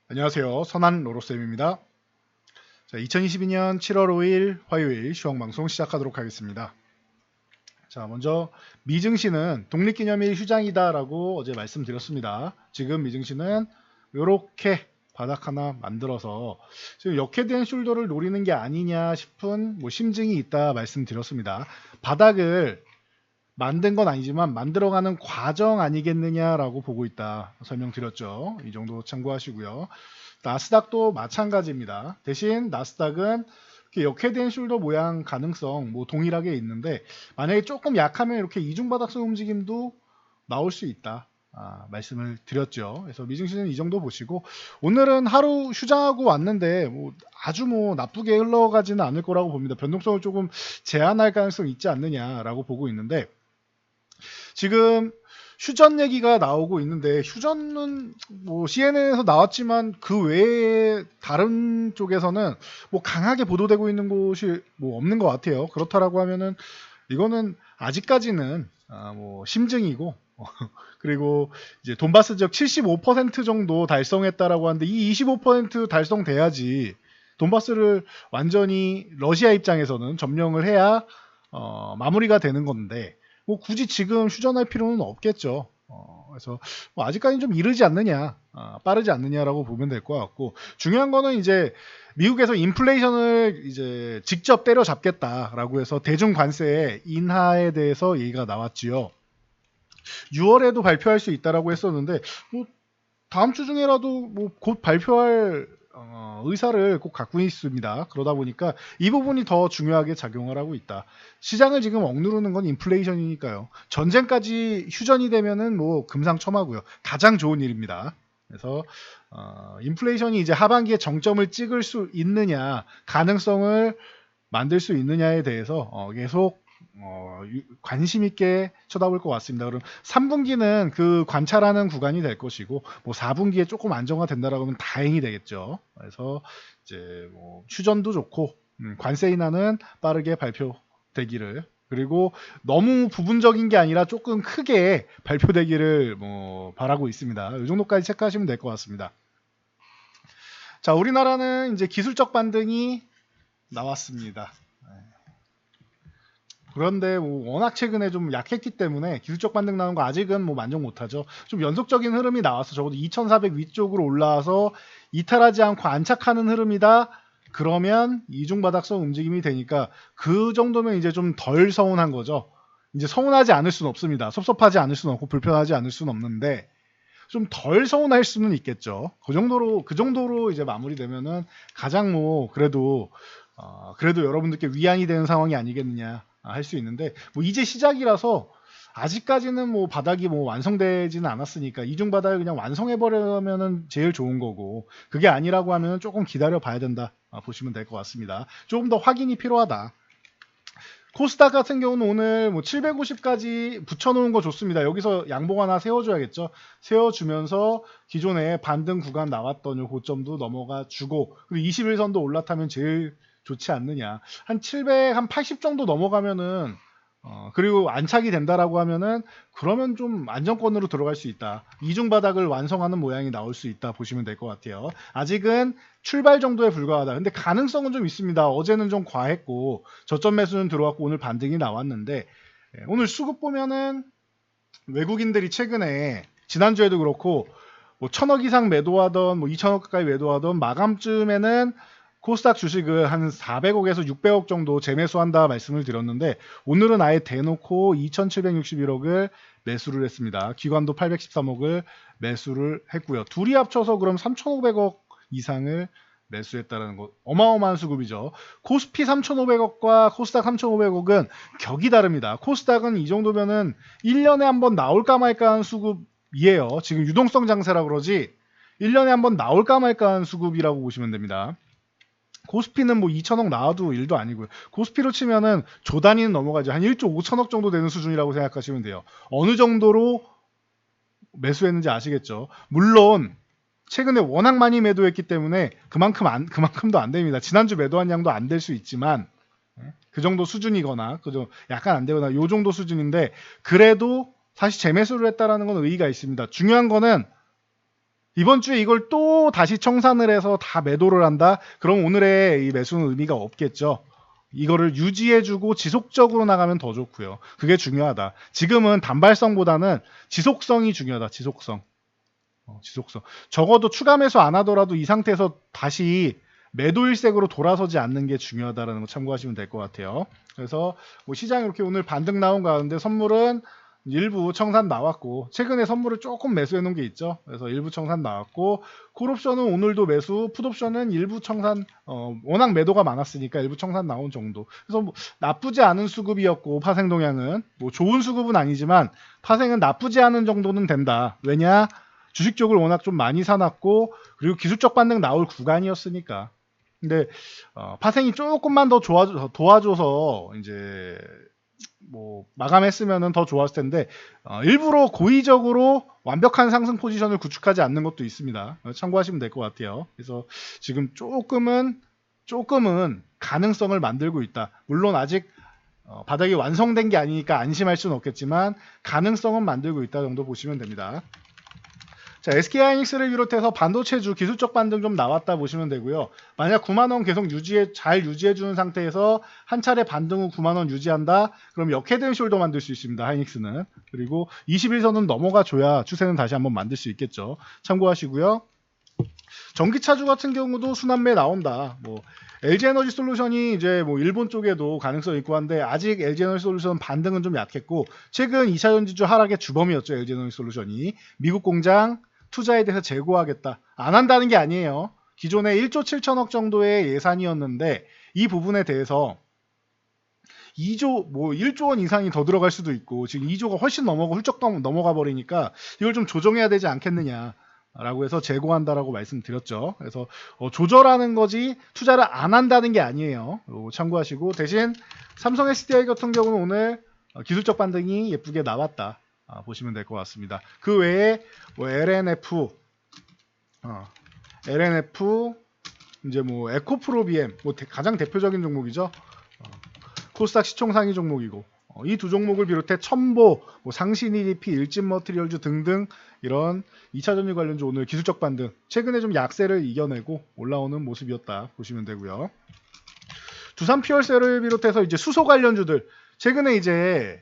안녕하세요. 선한 로로쌤입니다. 자, 2022년 7월 5일 화요일 시황방송 시작하도록 하겠습니다. 자, 먼저 미증시는 독립기념일 휴장이다라고 어제 말씀드렸습니다. 지금 미증시는 이렇게 바닥 하나 만들어서 지금 역회된 숄더를 노리는 게 아니냐 싶은 심증이 있다 말씀드렸습니다. 바닥을 만든 건 아니지만 만들어가는 과정 아니겠느냐라고 보고 있다 설명드렸죠. 이 정도 참고하시고요. 나스닥도 마찬가지입니다. 대신 나스닥은 이렇게 역회된 숄더 모양 가능성 동일하게 있는데 만약에 조금 약하면 이렇게 이중바닥성 움직임도 나올 수 있다. 말씀을 드렸죠. 그래서 미증시는 이 정도 보시고 오늘은 하루 휴장하고 왔는데 아주 나쁘게 흘러가지는 않을 거라고 봅니다. 변동성을 조금 제한할 가능성이 있지 않느냐라고 보고 있는데 지금 휴전 얘기가 나오고 있는데 휴전은 CNN에서 나왔지만 그 외에 다른 쪽에서는 강하게 보도되고 있는 곳이 없는 것 같아요. 그렇다라고 하면은 이거는 아직까지는 심증이고 그리고 이제 돈바스 지역 75% 정도 달성했다라고 하는데 이 25% 달성돼야지 돈바스를 완전히 러시아 입장에서는 점령을 해야 마무리가 되는 건데 굳이 지금 휴전할 필요는 없겠죠. 그래서 아직까지는 좀 이르지 않느냐, 빠르지 않느냐라고 보면 될 것 같고 중요한 거는 이제 미국에서 인플레이션을 이제 직접 때려잡겠다라고 해서 대중 관세 인하에 대해서 얘기가 나왔지요. 6월에도 발표할 수 있다라고 했었는데 다음 주 중에라도 곧 발표할 의사를 꼭 갖고 있습니다. 그러다 보니까 이 부분이 더 중요하게 작용을 하고 있다. 시장을 지금 억누르는 건 인플레이션이니까요. 전쟁까지 휴전이 되면은 금상첨화고요. 가장 좋은 일입니다. 그래서 인플레이션이 이제 하반기에 정점을 찍을 수 있느냐, 가능성을 만들 수 있느냐에 대해서 계속 관심 있게 쳐다볼 것 같습니다. 그럼 3분기는 그 관찰하는 구간이 될 것이고 4분기에 조금 안정화된다라고 하면 다행이 되겠죠. 그래서 이제 휴전도 좋고 관세 인하는 빠르게 발표되기를 그리고 너무 부분적인 게 아니라 조금 크게 발표되기를 바라고 있습니다. 이 정도까지 체크하시면 될 것 같습니다. 자, 우리나라는 이제 기술적 반등이 나왔습니다. 그런데 워낙 최근에 좀 약했기 때문에 기술적 반등 나온 거 아직은 만족 못하죠. 좀 연속적인 흐름이 나와서 적어도 2400 위쪽으로 올라와서 이탈하지 않고 안착하는 흐름이다. 그러면 이중바닥성 움직임이 되니까 그 정도면 이제 좀 덜 서운한 거죠. 이제 서운하지 않을 수는 없습니다. 섭섭하지 않을 수는 없고 불편하지 않을 수는 없는데 좀 덜 서운할 수는 있겠죠. 그 정도로 이제 마무리되면은 가장 그래도 여러분들께 위안이 되는 상황이 아니겠느냐 할 수 있는데 이제 시작이라서 아직까지는 바닥이 완성되지는 않았으니까 이중 바닥을 그냥 완성해 버리면은 제일 좋은 거고 그게 아니라고 하면 조금 기다려 봐야 된다 보시면 될 것 같습니다. 조금 더 확인이 필요하다. 코스닥 같은 경우는 오늘 750까지 붙여놓은 거 좋습니다. 여기서 양봉 하나 세워줘야겠죠. 세워주면서 기존에 반등 구간 나왔던 요 고점도 넘어가 주고 그리고 21선도 올라타면 제일 좋지 않느냐. 한 700, 한 80 정도 넘어가면은 그리고 안착이 된다라고 하면은 그러면 좀 안정권으로 들어갈 수 있다. 이중 바닥을 완성하는 모양이 나올 수 있다 보시면 될 것 같아요. 아직은 출발 정도에 불과하다. 근데 가능성은 좀 있습니다. 어제는 좀 과했고 저점 매수는 들어왔고 오늘 반등이 나왔는데 오늘 수급 보면은 외국인들이 최근에 지난주에도 그렇고 1000억 이상 매도하던 2000억 가까이 매도하던 마감쯤에는 코스닥 주식을 한 400억에서 600억 정도 재매수한다 말씀을 드렸는데 오늘은 아예 대놓고 2761억을 매수를 했습니다. 기관도 813억을 매수를 했고요. 둘이 합쳐서 그럼 3500억 이상을 매수했다는 거 어마어마한 수급이죠. 코스피 3,500억과 코스닥 3,500억은 격이 다릅니다. 코스닥은 이 정도면은 1년에 한번 나올까 말까 한 수급이에요. 지금 유동성 장세라 그러지 1년에 한번 나올까 말까 한 수급이라고 보시면 됩니다. 코스피는 2천억 나와도 일도 아니고요. 코스피로 치면은 조 단위는 넘어가죠. 한 1조 5천억 정도 되는 수준이라고 생각하시면 돼요. 어느 정도로 매수했는지 아시겠죠? 물론 최근에 워낙 많이 매도했기 때문에 그만큼도 안 됩니다. 지난주 매도한 양도 안 될 수 있지만 그 정도 수준이거나 그죠? 약간 안 되거나 요 정도 수준인데 그래도 사실 재매수를 했다라는 건 의의가 있습니다. 중요한 거는 이번 주에 이걸 또 다시 청산을 해서 다 매도를 한다? 그럼 오늘의 이 매수는 의미가 없겠죠. 이거를 유지해주고 지속적으로 나가면 더 좋고요. 그게 중요하다. 지금은 단발성보다는 지속성이 중요하다. 지속성. 지속성. 적어도 추가 매수 안 하더라도 이 상태에서 다시 매도 일색으로 돌아서지 않는 게 중요하다는 거 참고하시면 될 것 같아요. 그래서 뭐 시장이 이렇게 오늘 반등 나온 가운데 선물은 일부 청산 나왔고, 최근에 선물을 조금 매수해 놓은 게 있죠. 그래서 일부 청산 나왔고, 콜옵션은 오늘도 매수, 풋옵션은 일부 청산, 워낙 매도가 많았으니까 일부 청산 나온 정도. 그래서 뭐 나쁘지 않은 수급이었고, 파생 동향은 뭐 좋은 수급은 아니지만 파생은 나쁘지 않은 정도는 된다. 왜냐? 주식 쪽을 워낙 좀 많이 사놨고, 그리고 기술적 반등 나올 구간이었으니까. 근데 파생이 조금만 더 도와줘서 이제 뭐 마감했으면은 더 좋았을 텐데, 일부러 고의적으로 완벽한 상승 포지션을 구축하지 않는 것도 있습니다. 참고하시면 될 것 같아요. 그래서 지금 조금은 가능성을 만들고 있다. 물론 아직 바닥이 완성된 게 아니니까 안심할 수는 없겠지만 가능성은 만들고 있다 정도 보시면 됩니다. 자, SK하이닉스를 비롯해서 반도체주 기술적 반등 좀 나왔다 보시면 되고요. 만약 9만원 계속 잘 유지해주는 상태에서 한 차례 반등 후 9만원 유지한다? 그럼 역헤드 숄더 만들 수 있습니다. 하이닉스는. 그리고 21선은 넘어가 줘야 추세는 다시 한번 만들 수 있겠죠. 참고하시고요. 전기차주 같은 경우도 순환매 나온다. 뭐 LG에너지 솔루션이 이제 뭐 일본 쪽에도 가능성이 있고 한데, 아직 LG에너지 솔루션 반등은 좀 약했고, 최근 2차전지주 하락의 주범이었죠. LG에너지 솔루션이 미국 공장 투자에 대해서 재고하겠다. 안 한다는 게 아니에요. 기존에 1조 7천억 정도의 예산이었는데 이 부분에 대해서 2조, 뭐 1조 원 이상이 더 들어갈 수도 있고, 지금 2조가 훨씬 훌쩍 넘어가 버리니까 이걸 좀 조정해야 되지 않겠느냐 라고 해서 재고한다라고 말씀드렸죠. 그래서 조절하는 거지 투자를 안 한다는 게 아니에요. 참고하시고, 대신 삼성 SDI 같은 경우는 오늘 기술적 반등이 예쁘게 나왔다 보시면 될 것 같습니다. 그 외에 뭐 LNF 이제 뭐 에코프로비엠 뭐 가장 대표적인 종목이죠. 코스닥 시총 상위 종목이고, 이 두 종목을 비롯해 첨보, 뭐 상신 EDP, 일진 머티리얼즈 등등 이런 2차전지 관련주 오늘 기술적 반등, 최근에 좀 약세를 이겨내고 올라오는 모습이었다 보시면 되고요. 두산 피얼셀을 비롯해서 이제 수소 관련주들, 최근에 이제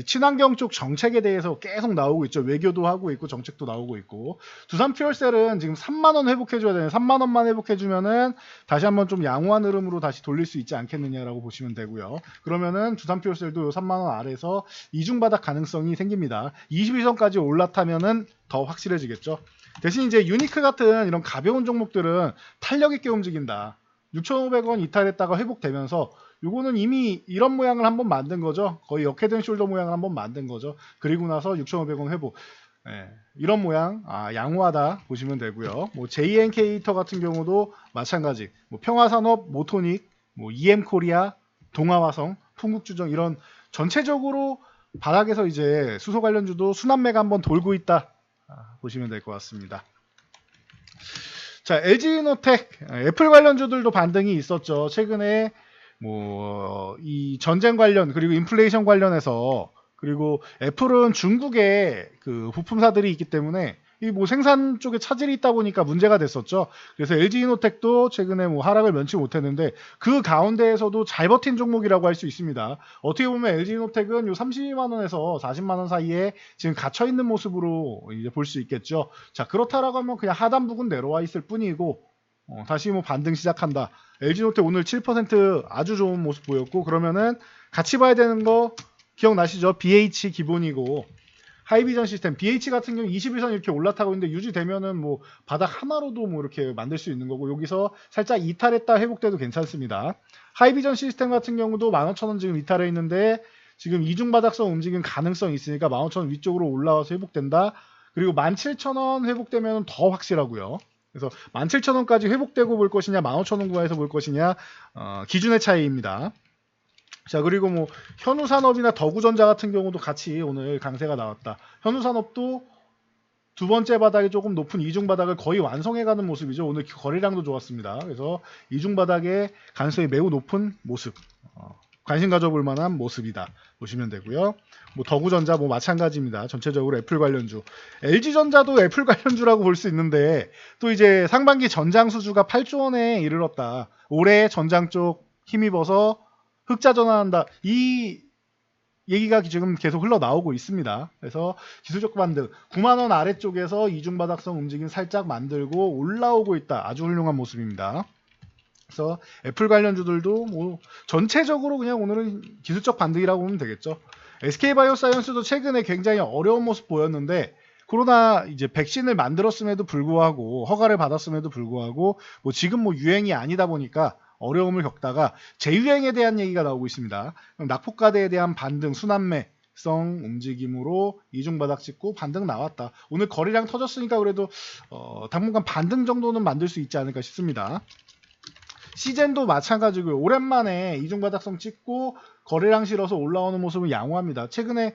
친환경 쪽 정책에 대해서 계속 나오고 있죠. 외교도 하고 있고 정책도 나오고 있고, 두산 퓨얼셀은 지금 3만원 회복해줘야 되는, 3만원만 회복해주면은 다시 한번 좀 양호한 흐름으로 다시 돌릴 수 있지 않겠느냐라고 보시면 되고요. 그러면은 두산 퓨얼셀도 3만원 아래에서 이중바닥 가능성이 생깁니다. 21선까지 올라타면은 더 확실해지겠죠. 대신 이제 유니크 같은 이런 가벼운 종목들은 탄력 있게 움직인다. 6,500원 이탈했다가 회복되면서, 요거는 이미 이런 모양을 한번 만든 거죠. 거의 역헤드 숄더 모양을 한번 만든 거죠. 그리고 나서 6,500원 회복. 이런 모양, 양호하다 보시면 되고요. 뭐 JNK터 같은 경우도 마찬가지. 뭐 평화산업, 모토닉, 뭐 EM코리아, 동아화성, 풍국주정, 이런 전체적으로 바닥에서 이제 수소 관련주도 순환매가 한번 돌고 있다 보시면 될 것 같습니다. 자, LG노텍, 애플 관련주들도 반등이 있었죠. 최근에 뭐 이 전쟁 관련, 그리고 인플레이션 관련해서, 그리고 애플은 중국에 그 부품사들이 있기 때문에 이 뭐 생산 쪽에 차질이 있다 보니까 문제가 됐었죠. 그래서 LG이노텍도 최근에 뭐 하락을 면치 못했는데, 그 가운데에서도 잘 버틴 종목이라고 할 수 있습니다. 어떻게 보면 LG이노텍은 요 32만 원에서 40만 원 사이에 지금 갇혀 있는 모습으로 이제 볼 수 있겠죠. 자, 그렇다라고 하면 그냥 하단 부근 내려와 있을 뿐이고, 다시 뭐 반등 시작한다. LG노텍 오늘 7% 아주 좋은 모습 보였고, 그러면은 같이 봐야 되는 거 기억나시죠? BH 기본이고 하이비전 시스템, BH 같은 경우 21선 이렇게 올라타고 있는데 유지되면은 뭐 바닥 하나로도 뭐 이렇게 만들 수 있는 거고, 여기서 살짝 이탈했다 회복돼도 괜찮습니다. 하이비전 시스템 같은 경우도 15,000원 지금 이탈해 있는데, 지금 이중바닥성 움직임 가능성이 있으니까 15,000원 위쪽으로 올라와서 회복된다. 그리고 17,000원 회복되면 더 확실하고요. 그래서 17,000원까지 회복되고 볼 것이냐, 15,000원 구간에서 볼 것이냐, 기준의 차이입니다. 자, 그리고 뭐 현우산업이나 더구전자 같은 경우도 같이 오늘 강세가 나왔다. 현우산업도 두 번째 바닥이 조금 높은 이중바닥을 거의 완성해가는 모습이죠. 오늘 거래량도 좋았습니다. 그래서 이중바닥의 가능성이 매우 높은 모습 관심 가져볼 만한 모습이다 보시면 되고요. 뭐 더구전자 뭐 마찬가지입니다. 전체적으로 애플 관련주. LG전자도 애플 관련주라고 볼 수 있는데 또 이제 상반기 전장 수주가 8조 원에 이르렀다. 올해 전장 쪽 힘입어서 흑자 전환한다. 이 얘기가 지금 계속 흘러나오고 있습니다. 그래서 기술적 반등 9만 원 아래쪽에서 이중바닥성 움직임 살짝 만들고 올라오고 있다. 아주 훌륭한 모습입니다. 그래서 애플 관련주들도 뭐 전체적으로 그냥 오늘은 기술적 반등이라고 보면 되겠죠. SK바이오사이언스도 최근에 굉장히 어려운 모습 보였는데 코로나 이제 백신을 만들었음에도 불구하고 허가를 받았음에도 불구하고 뭐 지금 뭐 유행이 아니다 보니까 어려움을 겪다가 재유행에 대한 얘기가 나오고 있습니다. 낙폭과대에 대한 반등, 순환매성 움직임으로 이중바닥 찍고 반등 나왔다. 오늘 거래량 터졌으니까 그래도 당분간 반등 정도는 만들 수 있지 않을까 싶습니다. 시젠도 마찬가지고요. 오랜만에 이중바닥성 찍고 거래량 실어서 올라오는 모습은 양호합니다. 최근에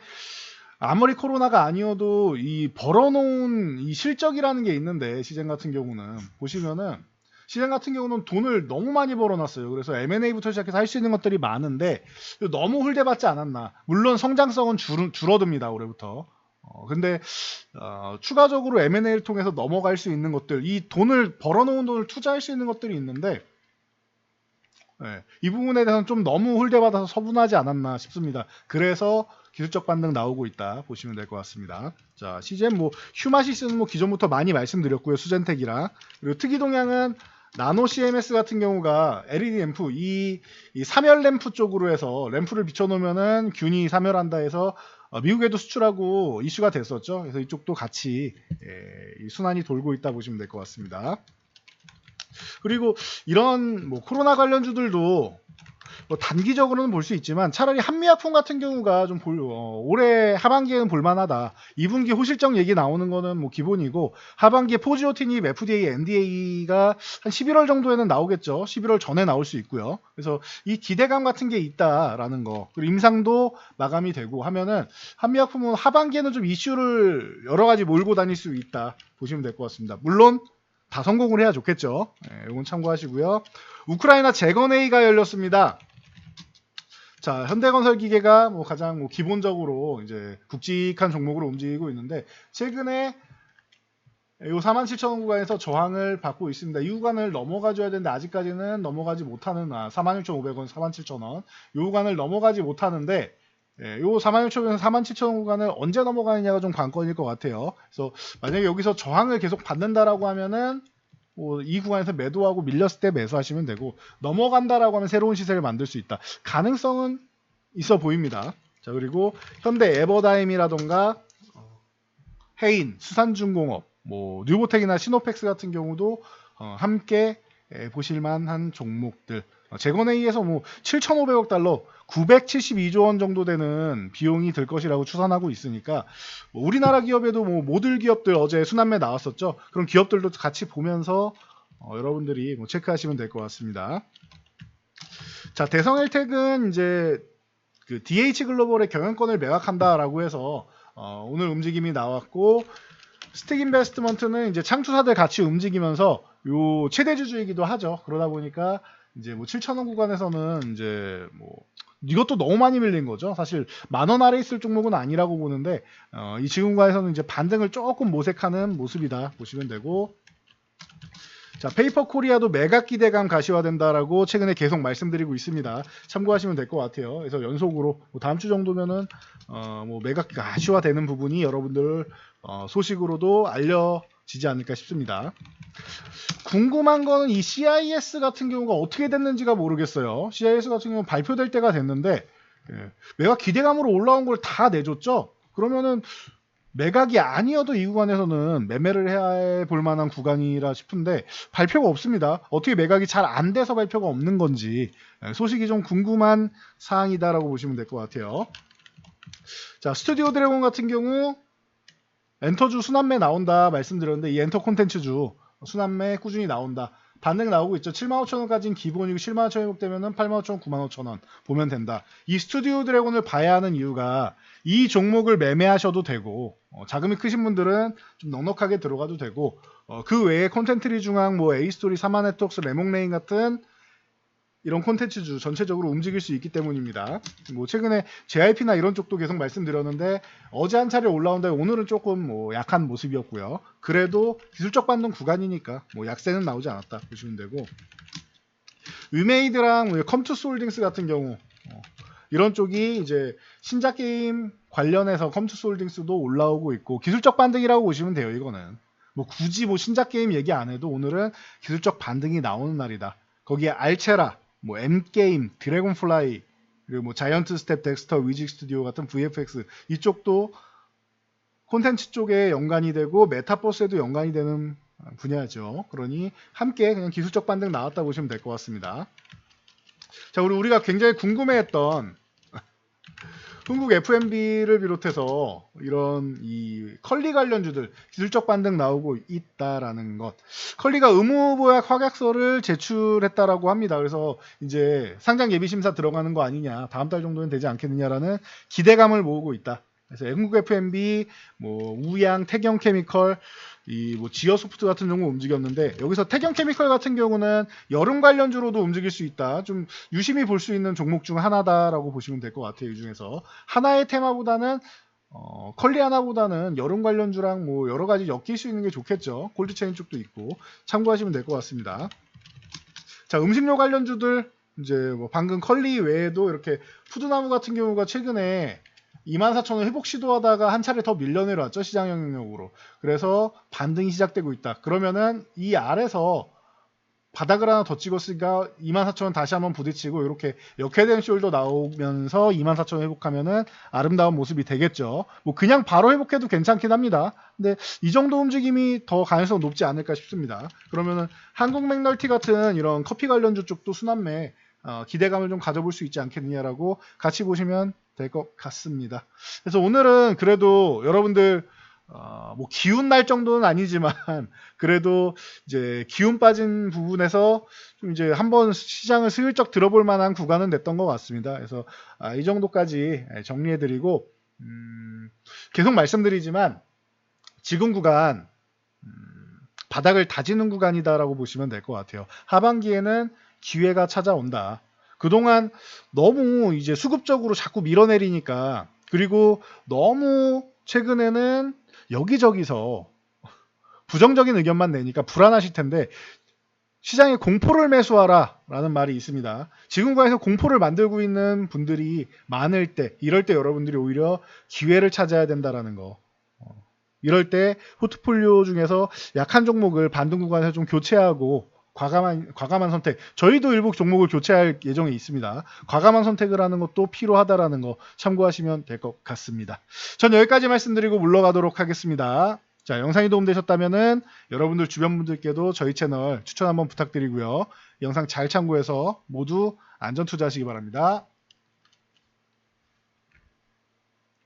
아무리 코로나가 아니어도 이 벌어놓은 이 실적이라는 게 있는데 시젠 같은 경우는 보시면은 시젠 같은 경우는 돈을 너무 많이 벌어놨어요. 그래서 M&A부터 시작해서 할 수 있는 것들이 많은데 너무 홀대받지 않았나. 물론 성장성은 줄어듭니다. 올해부터. 근데 추가적으로 M&A를 통해서 넘어갈 수 있는 것들, 이 돈을 벌어놓은 돈을 투자할 수 있는 것들이 있는데 네, 이 부분에 대해서는 좀 너무 홀대받아서 서분하지 않았나 싶습니다. 그래서 기술적 반등 나오고 있다 보시면 될 것 같습니다. 자, CGM 뭐 휴마시스는 뭐 기존부터 많이 말씀드렸고요. 수젠텍이랑 그리고 특이동향은 나노 CMS 같은 경우가 LED 램프 이 사멸 램프 쪽으로 해서 램프를 비춰놓으면은 균이 사멸한다 해서 미국에도 수출하고 이슈가 됐었죠. 그래서 이쪽도 같이 이 순환이 돌고 있다 보시면 될 것 같습니다. 그리고 이런 뭐 코로나 관련주들도 뭐 단기적으로는 볼 수 있지만 차라리 한미약품 같은 경우가 좀 올해 하반기에는 볼만하다. 2분기 호실적 얘기 나오는 거는 뭐 기본이고 하반기에 포지오티닙 FDA, NDA가 한 11월 정도에는 나오겠죠. 11월 전에 나올 수 있고요. 그래서 이 기대감 같은 게 있다라는 거. 그리고 임상도 마감이 되고 하면은 한미약품은 하반기에는 좀 이슈를 여러 가지 몰고 다닐 수 있다 보시면 될 것 같습니다. 물론 다 성공을 해야 좋겠죠. 이건 참고하시고요. 우크라이나 재건회의가 열렸습니다. 자, 현대건설기계가 뭐 가장 뭐 기본적으로 이제 굵직한 종목으로 움직이고 있는데 최근에 이 47,000원 구간에서 저항을 받고 있습니다. 이 구간을 넘어가줘야 되는데 아직까지는 넘어가지 못하는 46,500원, 47,000원 이 구간을 넘어가지 못하는데 요 46,000원에서 47,000원 구간을 언제 넘어가느냐가 좀 관건일 것 같아요. 그래서 만약에 여기서 저항을 계속 받는다라고 하면은 이 구간에서 매도하고 밀렸을 때 매수하시면 되고 넘어간다라고 하면 새로운 시세를 만들 수 있다. 가능성은 있어 보입니다. 자, 그리고 현대 에버다임이라던가 해인, 수산중공업, 뭐 뉴보텍이나 시노펙스 같은 경우도 함께 보실만한 종목들. 재건회의에서 뭐 7,500억 달러, 972조 원 정도 되는 비용이 들 것이라고 추산하고 있으니까 뭐 우리나라 기업에도 뭐 모듈 기업들 어제 순환매 나왔었죠. 그런 기업들도 같이 보면서 여러분들이 뭐 체크하시면 될 것 같습니다. 자, 대성헬텍은 이제 그 DH 글로벌의 경영권을 매각한다라고 해서 오늘 움직임이 나왔고 스틱 인베스트먼트는 이제 창투사들 같이 움직이면서 요 최대주주이기도 하죠. 그러다 보니까 이제 뭐 7,000원 구간에서는 이제 뭐 이것도 너무 많이 밀린 거죠. 사실 10,000원 아래 있을 종목은 아니라고 보는데 이 지금 구간에서는 이제 반등을 조금 모색하는 모습이다 보시면 되고 자, 페이퍼 코리아도 매각 기대감 가시화된다라고 최근에 계속 말씀드리고 있습니다. 참고하시면 될 것 같아요. 그래서 연속으로 뭐 다음 주 정도면은 뭐 매각 가시화되는 부분이 여러분들 소식으로도 알려지지 않을까 싶습니다. 궁금한 거는 이 CIS 같은 경우가 어떻게 됐는지가 모르겠어요. CIS 같은 경우는 발표될 때가 됐는데 매각 기대감으로 올라온 걸 다 내줬죠. 그러면은 매각이 아니어도 이 구간에서는 매매를 해야 볼 만한 구간이라 싶은데 발표가 없습니다. 어떻게 매각이 잘 안 돼서 발표가 없는 건지 소식이 좀 궁금한 사항이다라고 보시면 될 것 같아요. 자, 스튜디오 드래곤 같은 경우 엔터주 순환매 나온다 말씀드렸는데 이 엔터 콘텐츠주 순환매 꾸준히 나온다. 반등 나오고 있죠. 75,000원까지는 기본이고 75,000원 회복되면은 85,000원, 95,000원 보면 된다. 이 스튜디오 드래곤을 봐야 하는 이유가 이 종목을 매매하셔도 되고 자금이 크신 분들은 좀 넉넉하게 들어가도 되고 그 외에 콘텐트리 중앙 뭐 에이스토리, 사마네트웍스, 레몽레인 같은 이런 콘텐츠주 전체적으로 움직일 수 있기 때문입니다. 뭐 최근에 JYP나 이런 쪽도 계속 말씀드렸는데 어제 한 차례 올라온다 오늘은 조금 뭐 약한 모습이었고요. 그래도 기술적 반등 구간이니까 뭐 약세는 나오지 않았다 보시면 되고, 위메이드랑 뭐 컴투스 홀딩스 같은 경우 이런 쪽이 이제 신작 게임 관련해서 컴투스 홀딩스도 올라오고 있고 기술적 반등이라고 보시면 돼요. 이거는 뭐 굳이 뭐 신작 게임 얘기 안 해도 오늘은 기술적 반등이 나오는 날이다. 거기에 알체라, 뭐 M게임, 드래곤플라이, 그리고 뭐 자이언트 스텝, 덱스터, 위직 스튜디오 같은 VFX 이쪽도 콘텐츠 쪽에 연관이 되고 메타버스에도 연관이 되는 분야죠. 그러니 함께 그냥 기술적 반등 나왔다 보시면 될 것 같습니다. 자, 우리가 굉장히 궁금해했던 흥국 F&B를 비롯해서 이런 이 컬리 관련주들 기술적 반등 나오고 있다라는 것. 컬리가 의무보약 확약서를 제출했다라고 합니다. 그래서 이제 상장 예비 심사 들어가는 거 아니냐, 다음 달 정도는 되지 않겠느냐라는 기대감을 모으고 있다. 그래서 흥국 F&B, 뭐 우양, 태경케미컬, 이 뭐 지어소프트 같은 경우 움직였는데, 여기서 태경케미컬 같은 경우는 여름 관련주로도 움직일 수 있다. 좀 유심히 볼 수 있는 종목 중 하나다라고 보시면 될 것 같아요. 이 중에서 하나의 테마보다는 컬리 하나보다는 여름 관련주랑 뭐 여러 가지 엮일 수 있는 게 좋겠죠. 콜드체인 쪽도 있고 참고하시면 될 것 같습니다. 자, 음식료 관련주들 이제 뭐 방금 컬리 외에도 이렇게 푸드나무 같은 경우가 최근에 24,000원 회복 시도하다가 한 차례 더 밀려내려왔죠. 시장 영향력으로. 그래서 반등이 시작되고 있다. 그러면은 이 아래서 바닥을 하나 더 찍었으니까 24,000원 다시 한번 부딪히고 이렇게 역회된 숄더 나오면서 24,000원 회복하면은 아름다운 모습이 되겠죠. 뭐 그냥 바로 회복해도 괜찮긴 합니다. 근데 이 정도 움직임이 더 가능성 높지 않을까 싶습니다. 그러면은 한국 맥널티 같은 이런 커피 관련주 쪽도 순환매 기대감을 좀 가져볼 수 있지 않겠느냐라고 같이 보시면 될 것 같습니다. 그래서 오늘은 그래도 여러분들 뭐 기운 날 정도는 아니지만 그래도 이제 기운 빠진 부분에서 좀 이제 한번 시장을 슬쩍 들어볼 만한 구간은 됐던 것 같습니다. 그래서 이 정도까지 정리해드리고 계속 말씀드리지만 지금 구간 바닥을 다지는 구간이다라고 보시면 될 것 같아요. 하반기에는 기회가 찾아온다. 그동안 너무 이제 수급적으로 자꾸 밀어내리니까, 그리고 너무 최근에는 여기저기서 부정적인 의견만 내니까 불안하실 텐데 시장에 공포를 매수하라 라는 말이 있습니다. 지금과에서 공포를 만들고 있는 분들이 많을 때, 이럴 때 여러분들이 오히려 기회를 찾아야 된다라는 거. 이럴 때 포트폴리오 중에서 약한 종목을 반등 구간에서 좀 교체하고 과감한 선택. 저희도 일부 종목을 교체할 예정에 있습니다. 과감한 선택을 하는 것도 필요하다라는 거 참고하시면 될 것 같습니다. 전 여기까지 말씀드리고 물러가도록 하겠습니다. 자, 영상이 도움되셨다면은 여러분들 주변 분들께도 저희 채널 추천 한번 부탁드리고요. 영상 잘 참고해서 모두 안전 투자하시기 바랍니다.